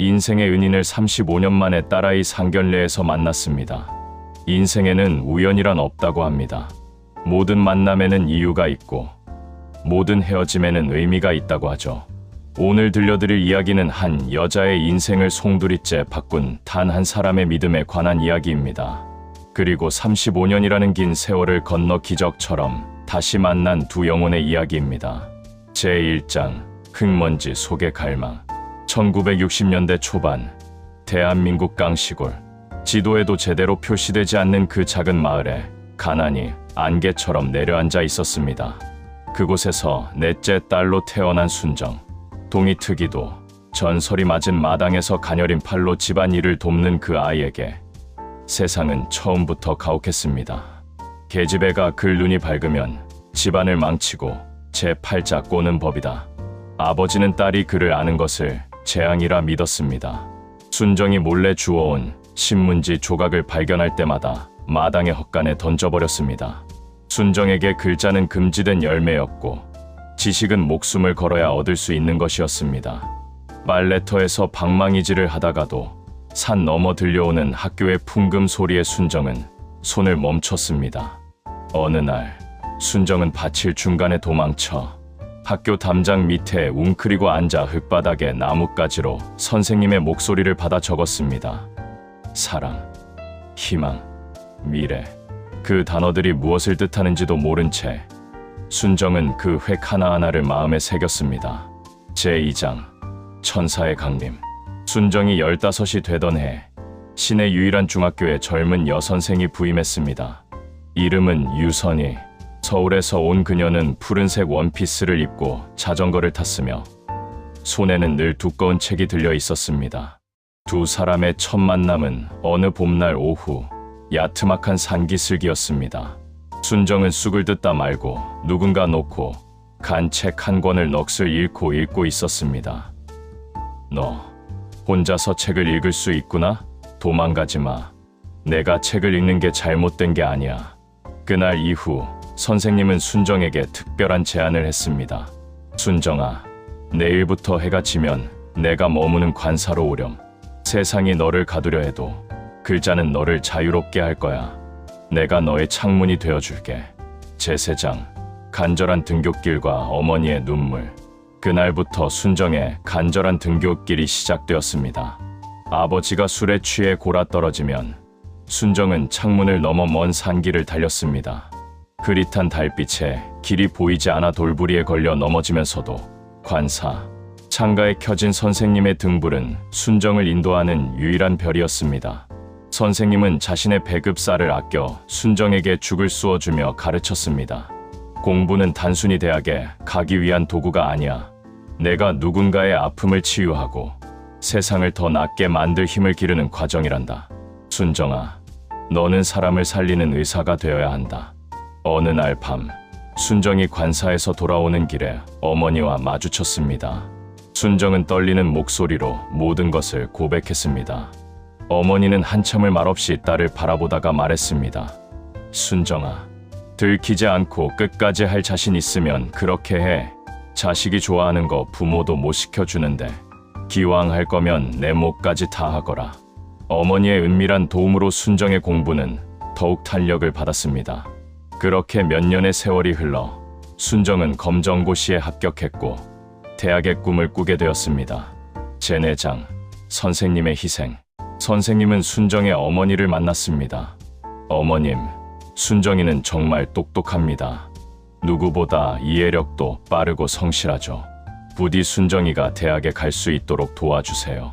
인생의 은인을 35년 만에 딸아이 상견례에서 만났습니다. 인생에는 우연이란 없다고 합니다. 모든 만남에는 이유가 있고 모든 헤어짐에는 의미가 있다고 하죠. 오늘 들려드릴 이야기는 한 여자의 인생을 송두리째 바꾼 단 한 사람의 믿음에 관한 이야기입니다. 그리고 35년이라는 긴 세월을 건너 기적처럼 다시 만난 두 영혼의 이야기입니다. 제1장 흙먼지 속의 갈망. 1960년대 초반 대한민국 깡시골, 지도에도 제대로 표시되지 않는 그 작은 마을에 가난이 안개처럼 내려앉아 있었습니다. 그곳에서 넷째 딸로 태어난 순정. 동이트기도 전설이 맞은 마당에서 가녀린 팔로 집안일을 돕는 그 아이에게 세상은 처음부터 가혹했습니다. 계집애가 글 눈이 밝으면 집안을 망치고 제 팔자 꼬는 법이다. 아버지는 딸이 그를 아는 것을 재앙이라 믿었습니다. 순정이 몰래 주워온 신문지 조각을 발견할 때마다 마당의 헛간에 던져버렸습니다. 순정에게 글자는 금지된 열매였고 지식은 목숨을 걸어야 얻을 수 있는 것이었습니다. 말레터에서 방망이질을 하다가도 산 넘어 들려오는 학교의 풍금 소리에 순정은 손을 멈췄습니다. 어느 날 순정은 밭을 중간에 도망쳐 학교 담장 밑에 웅크리고 앉아 흙바닥에 나뭇가지로 선생님의 목소리를 받아 적었습니다. 사랑, 희망, 미래. 그 단어들이 무엇을 뜻하는지도 모른 채 순정은 그 획 하나하나를 마음에 새겼습니다. 제2장 천사의 강림. 순정이 15이 되던 해 시내 유일한 중학교에 젊은 여선생이 부임했습니다. 이름은 유선희. 서울에서 온 그녀는 푸른색 원피스를 입고 자전거를 탔으며 손에는 늘 두꺼운 책이 들려 있었습니다. 두 사람의 첫 만남은 어느 봄날 오후 야트막한 산기슭이었습니다. 순정은 쑥을 듣다 말고 누군가 놓고 간 책 한 권을 넋을 잃고 읽고 있었습니다. 너 혼자서 책을 읽을 수 있구나? 도망가지 마. 내가 책을 읽는 게 잘못된 게 아니야. 그날 이후 선생님은 순정에게 특별한 제안을 했습니다. 순정아, 내일부터 해가 지면 내가 머무는 관사로 오렴. 세상이 너를 가두려 해도 글자는 너를 자유롭게 할 거야. 내가 너의 창문이 되어줄게. 제3장 간절한 등굣길과 어머니의 눈물. 그날부터 순정의 간절한 등굣길이 시작되었습니다. 아버지가 술에 취해 골아떨어지면 순정은 창문을 넘어 먼 산길을 달렸습니다. 흐릿한 달빛에 길이 보이지 않아 돌부리에 걸려 넘어지면서도 관사, 창가에 켜진 선생님의 등불은 순정을 인도하는 유일한 별이었습니다. 선생님은 자신의 배급쌀을 아껴 순정에게 죽을 쑤어주며 가르쳤습니다. 공부는 단순히 대학에 가기 위한 도구가 아니야. 내가 누군가의 아픔을 치유하고 세상을 더 낫게 만들 힘을 기르는 과정이란다. 순정아, 너는 사람을 살리는 의사가 되어야 한다. 어느 날 밤, 순정이 관사에서 돌아오는 길에 어머니와 마주쳤습니다. 순정은 떨리는 목소리로 모든 것을 고백했습니다. 어머니는 한참을 말없이 딸을 바라보다가 말했습니다. 순정아, 들키지 않고 끝까지 할 자신 있으면 그렇게 해. 자식이 좋아하는 거 부모도 못 시켜주는데 기왕 할 거면 내 몫까지 다 하거라. 어머니의 은밀한 도움으로 순정의 공부는 더욱 탄력을 받았습니다. 그렇게 몇 년의 세월이 흘러 순정은 검정고시에 합격했고 대학의 꿈을 꾸게 되었습니다. 제4장 선생님의 희생. 선생님은 순정의 어머니를 만났습니다. 어머님, 순정이는 정말 똑똑합니다. 누구보다 이해력도 빠르고 성실하죠. 부디 순정이가 대학에 갈 수 있도록 도와주세요.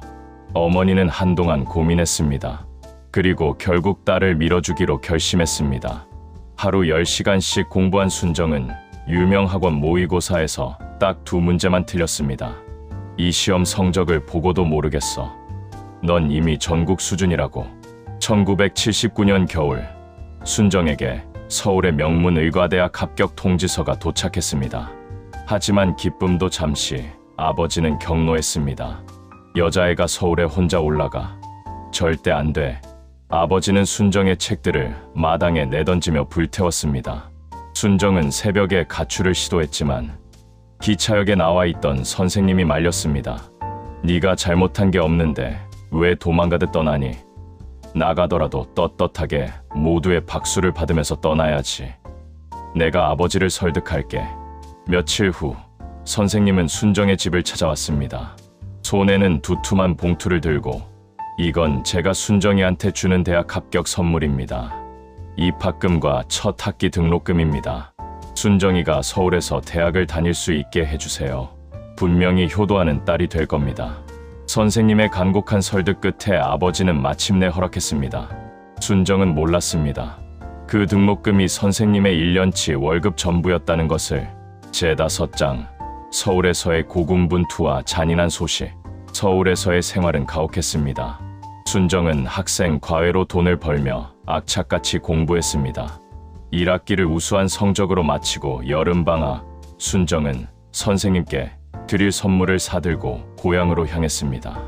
어머니는 한동안 고민했습니다. 그리고 결국 딸을 밀어주기로 결심했습니다. 하루 10시간씩 공부한 순정은 유명 학원 모의고사에서 딱 2문제만 틀렸습니다. 이 시험 성적을 보고도 모르겠어. 넌 이미 전국 수준이라고. 1979년 겨울, 순정에게 서울의 명문 의과대학 합격 통지서가 도착했습니다. 하지만 기쁨도 잠시, 아버지는 경로했습니다. 여자애가 서울에 혼자 올라가. 절대 안 돼. 아버지는 순정의 책들을 마당에 내던지며 불태웠습니다. 순정은 새벽에 가출을 시도했지만 기차역에 나와 있던 선생님이 말렸습니다. 네가 잘못한 게 없는데 왜 도망가듯 떠나니? 나가더라도 떳떳하게 모두의 박수를 받으면서 떠나야지. 내가 아버지를 설득할게. 며칠 후 선생님은 순정의 집을 찾아왔습니다. 손에는 두툼한 봉투를 들고 이건 제가 순정이한테 주는 대학 합격 선물입니다. 입학금과 첫 학기 등록금입니다. 순정이가 서울에서 대학을 다닐 수 있게 해주세요. 분명히 효도하는 딸이 될 겁니다. 선생님의 간곡한 설득 끝에 아버지는 마침내 허락했습니다. 순정은 몰랐습니다. 그 등록금이 선생님의 1년치 월급 전부였다는 것을. 제5장 서울에서의 고군분투와 잔인한 소식. 서울에서의 생활은 가혹했습니다. 순정은 학생 과외로 돈을 벌며 악착같이 공부했습니다. 1학기를 우수한 성적으로 마치고 여름방학, 순정은 선생님께 드릴 선물을 사들고 고향으로 향했습니다.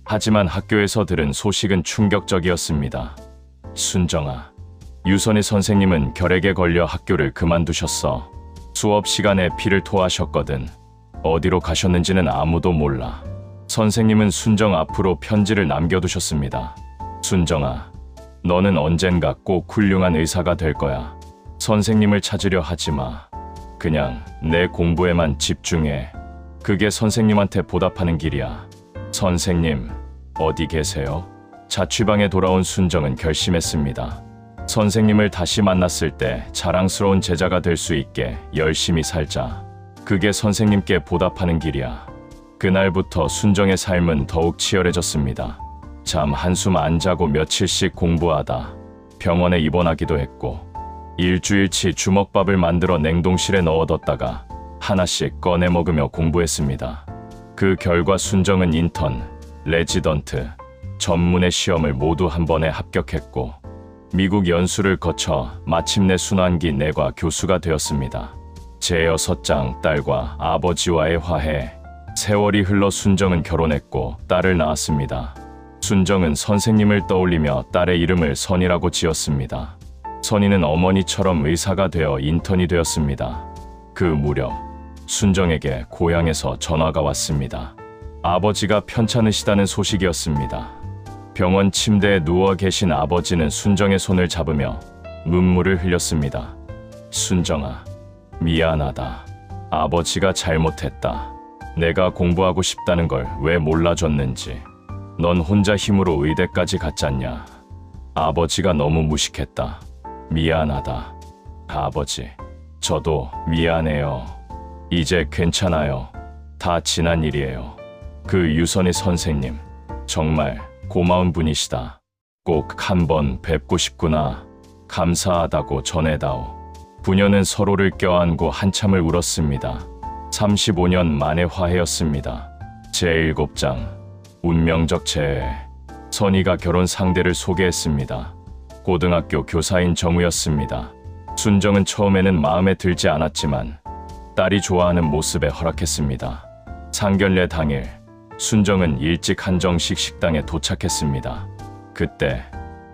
하지만 학교에서 들은 소식은 충격적이었습니다. 순정아, 유선희 선생님은 결핵에 걸려 학교를 그만두셨어. 수업 시간에 피를 토하셨거든. 어디로 가셨는지는 아무도 몰라. 선생님은 순정 앞으로 편지를 남겨두셨습니다. 순정아, 너는 언젠가 꼭 훌륭한 의사가 될 거야. 선생님을 찾으려 하지 마. 그냥 내 공부에만 집중해. 그게 선생님한테 보답하는 길이야. 선생님, 어디 계세요? 자취방에 돌아온 순정은 결심했습니다. 선생님을 다시 만났을 때 자랑스러운 제자가 될 수 있게 열심히 살자. 그게 선생님께 보답하는 길이야. 그날부터 순정의 삶은 더욱 치열해졌습니다. 잠 한숨 안 자고 며칠씩 공부하다 병원에 입원하기도 했고, 일주일치 주먹밥을 만들어 냉동실에 넣어뒀다가 하나씩 꺼내 먹으며 공부했습니다. 그 결과 순정은 인턴, 레지던트, 전문의 시험을 모두 한 번에 합격했고 미국 연수를 거쳐 마침내 순환기 내과 교수가 되었습니다. 제6장 딸과 아버지와의 화해. 세월이 흘러 순정은 결혼했고 딸을 낳았습니다. 순정은 선생님을 떠올리며 딸의 이름을 선이라고 지었습니다. 선이는 어머니처럼 의사가 되어 인턴이 되었습니다. 그 무렵 순정에게 고향에서 전화가 왔습니다. 아버지가 편찮으시다는 소식이었습니다. 병원 침대에 누워 계신 아버지는 순정의 손을 잡으며 눈물을 흘렸습니다. 순정아, 미안하다. 아버지가 잘못했다. 내가 공부하고 싶다는 걸 왜 몰라줬는지. 넌 혼자 힘으로 의대까지 갔잖냐. 아버지가 너무 무식했다. 미안하다. 아버지, 저도 미안해요. 이제 괜찮아요. 다 지난 일이에요. 그 유선희 선생님, 정말 고마운 분이시다. 꼭 한번 뵙고 싶구나. 감사하다고 전해다오. 부녀는 서로를 껴안고 한참을 울었습니다. 35년 만의 화해였습니다. 제7장 운명적 재회. 선이가 결혼 상대를 소개했습니다. 고등학교 교사인 정우였습니다. 순정은 처음에는 마음에 들지 않았지만 딸이 좋아하는 모습에 허락했습니다. 상견례 당일 순정은 일찍 한정식 식당에 도착했습니다. 그때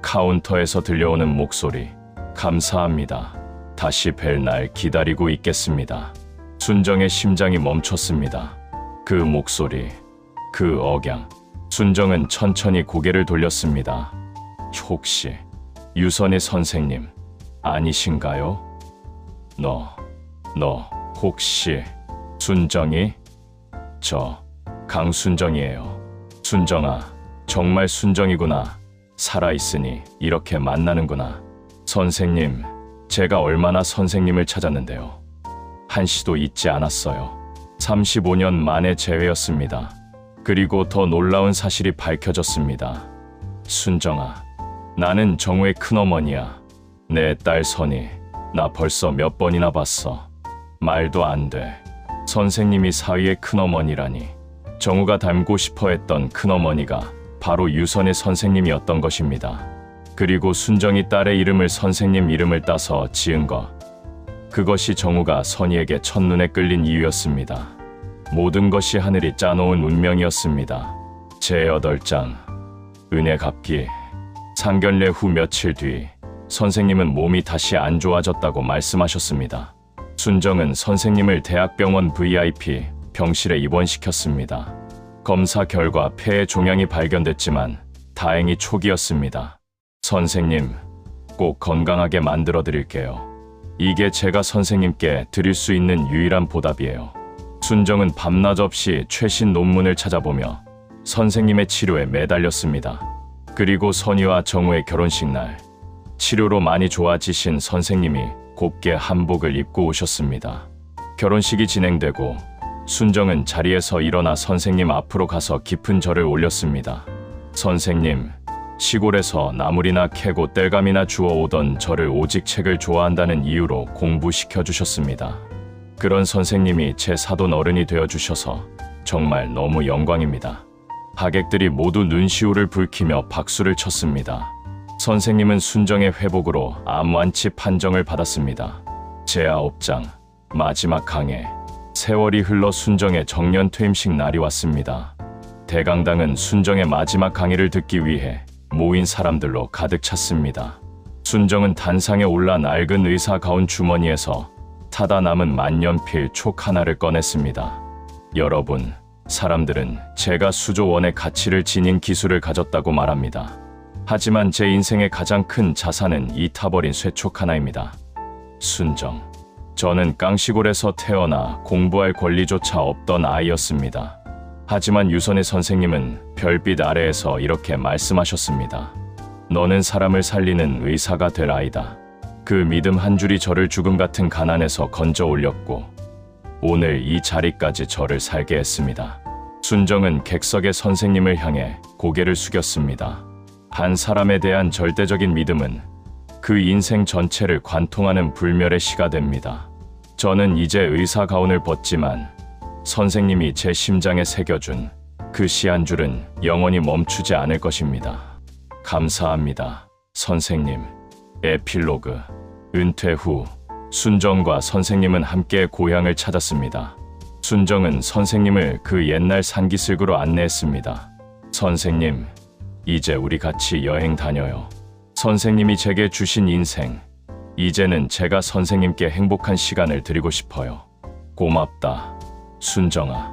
카운터에서 들려오는 목소리. 감사합니다. 다시 뵐 날 기다리고 있겠습니다. 순정의 심장이 멈췄습니다. 그 목소리, 그 억양. 순정은 천천히 고개를 돌렸습니다. 혹시 유선희 선생님 아니신가요? 너 혹시 순정이? 저 강순정이에요. 순정아, 정말 순정이구나. 살아있으니 이렇게 만나는구나. 선생님, 제가 얼마나 선생님을 찾았는데요. 한시도 잊지 않았어요. 35년 만의 재회였습니다. 그리고 더 놀라운 사실이 밝혀졌습니다. 순정아, 나는 정우의 큰어머니야. 내 딸 선이, 나 벌써 몇 번이나 봤어. 말도 안 돼. 선생님이 사위의 큰어머니라니. 정우가 닮고 싶어 했던 큰어머니가 바로 유선의 선생님이었던 것입니다. 그리고 순정이 딸의 이름을 선생님 이름을 따서 지은 것. 그것이 정우가 선이에게 첫눈에 끌린 이유였습니다. 모든 것이 하늘이 짜놓은 운명이었습니다. 제8장 은혜 갚기. 상견례 후 며칠 뒤 선생님은 몸이 다시 안 좋아졌다고 말씀하셨습니다. 순정은 선생님을 대학병원 VIP 병실에 입원시켰습니다. 검사 결과 폐에 종양이 발견됐지만 다행히 초기였습니다. 선생님, 꼭 건강하게 만들어 드릴게요. 이게 제가 선생님께 드릴 수 있는 유일한 보답이에요. 순정은 밤낮 없이 최신 논문을 찾아보며 선생님의 치료에 매달렸습니다. 그리고 선희와 정우의 결혼식 날, 치료로 많이 좋아지신 선생님이 곱게 한복을 입고 오셨습니다. 결혼식이 진행되고 순정은 자리에서 일어나 선생님 앞으로 가서 깊은 절을 올렸습니다. 선생님, 시골에서 나물이나 캐고 땔감이나 주워오던 저를 오직 책을 좋아한다는 이유로 공부시켜 주셨습니다. 그런 선생님이 제 사돈 어른이 되어주셔서 정말 너무 영광입니다. 하객들이 모두 눈시울을 붉히며 박수를 쳤습니다. 선생님은 순정의 회복으로 암 완치 판정을 받았습니다. 제9장 마지막 강해. 세월이 흘러 순정의 정년 퇴임식 날이 왔습니다. 대강당은 순정의 마지막 강의를 듣기 위해 모인 사람들로 가득 찼습니다. 순정은 단상에 올라 낡은 의사 가운 주머니에서 타다 남은 만년필 촉 하나를 꺼냈습니다. 여러분, 사람들은 제가 수조원의 가치를 지닌 기술을 가졌다고 말합니다. 하지만 제 인생의 가장 큰 자산은 이 타버린 쇠촉 하나입니다. 순정. 저는 깡시골에서 태어나 공부할 권리조차 없던 아이였습니다. 하지만 유선의 선생님은 별빛 아래에서 이렇게 말씀하셨습니다. 너는 사람을 살리는 의사가 될 아이다. 그 믿음 한 줄이 저를 죽음 같은 가난에서 건져 올렸고 오늘 이 자리까지 저를 살게 했습니다. 순정은 객석의 선생님을 향해 고개를 숙였습니다. 한 사람에 대한 절대적인 믿음은 그 인생 전체를 관통하는 불멸의 시가 됩니다. 저는 이제 의사 가운을 벗지만 선생님이 제 심장에 새겨준 그 시 한 줄은 영원히 멈추지 않을 것입니다. 감사합니다, 선생님. 에필로그. 은퇴 후 순정과 선생님은 함께 고향을 찾았습니다. 순정은 선생님을 그 옛날 산기슭으로 안내했습니다. 선생님, 이제 우리 같이 여행 다녀요. 선생님이 제게 주신 인생, 이제는 제가 선생님께 행복한 시간을 드리고 싶어요. 고맙다, 순정아.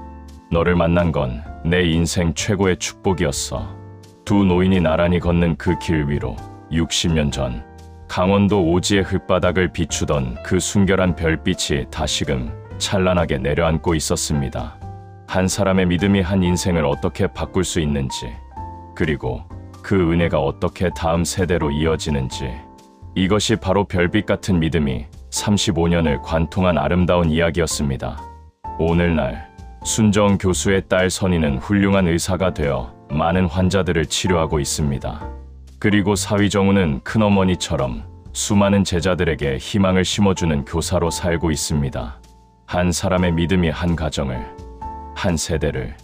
너를 만난 건 내 인생 최고의 축복이었어. 두 노인이 나란히 걷는 그 길 위로 60년 전 강원도 오지의 흙바닥을 비추던 그 순결한 별빛이 다시금 찬란하게 내려앉고 있었습니다. 한 사람의 믿음이 한 인생을 어떻게 바꿀 수 있는지, 그리고 그 은혜가 어떻게 다음 세대로 이어지는지, 이것이 바로 별빛 같은 믿음이 35년을 관통한 아름다운 이야기였습니다. 오늘날 순정 교수의 딸 선희는 훌륭한 의사가 되어 많은 환자들을 치료하고 있습니다. 그리고 사위정우는 큰어머니처럼 수많은 제자들에게 희망을 심어주는 교사로 살고 있습니다. 한 사람의 믿음이 한 가정을, 한 세대를,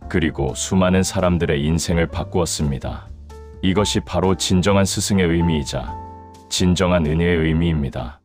그리고 수많은 사람들의 인생을 바꾸었습니다. 이것이 바로 진정한 스승의 의미이자 진정한 은혜의 의미입니다.